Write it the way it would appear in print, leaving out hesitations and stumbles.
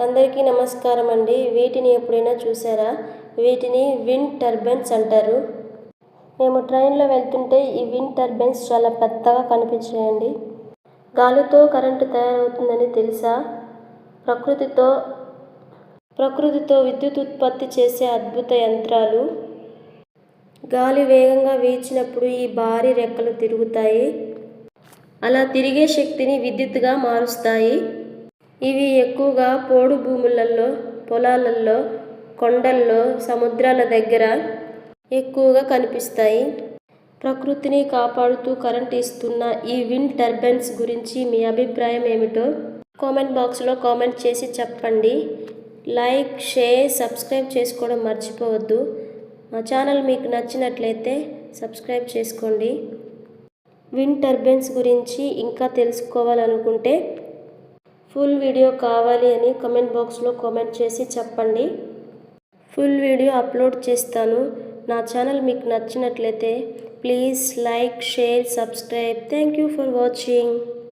అందరికీ నమస్కారం అండి. వీటిని ఎప్పుడైనా చూసారా? వీటిని విండ్ టర్బైన్స్ అంటారు. మేము ట్రైన్లో వెళ్తుంటే ఈ విండ్ టర్బైన్స్ చాలా పెద్దగా కనిపించాయండి. గాలితో కరెంటు తయారవుతుందని తెలుసా? ప్రకృతితో విద్యుత్ ఉత్పత్తి చేసే అద్భుత యంత్రాలు. గాలి వేగంగా వీచినప్పుడు ఈ భారీ రెక్కలు తిరుగుతాయి. అలా తిరిగే శక్తిని విద్యుత్తుగా మారుస్తాయి. ఇవి ఎక్కువగా పోడు భూములలో, పొలాలలో, కొండల్లో, సముద్రాల దగ్గర ఎక్కువగా కనిపిస్తాయి. ప్రకృతిని కాపాడుతూ కరెంట్ ఇస్తున్న ఈ విండ్ టర్బైన్స్ గురించి మీ అభిప్రాయం ఏమిటో కామెంట్ బాక్స్లో కామెంట్ చేసి చెప్పండి. లైక్, షేర్, సబ్స్క్రైబ్ చేసుకోవడం మర్చిపోవద్దు. మా ఛానల్ మీకు నచ్చినట్లయితే సబ్స్క్రైబ్ చేసుకోండి. విండ్ టర్బైన్స్ గురించి ఇంకా తెలుసుకోవాలనుకుంటే ఫుల్ వీడియో కావాలి అని కామెంట్ బాక్స్లో కామెంట్ చేసి చెప్పండి. ఫుల్ వీడియో అప్లోడ్ చేస్తాను. నా ఛానల్ మీకు నచ్చినట్లయితే please like, share, subscribe. Thank you for watching.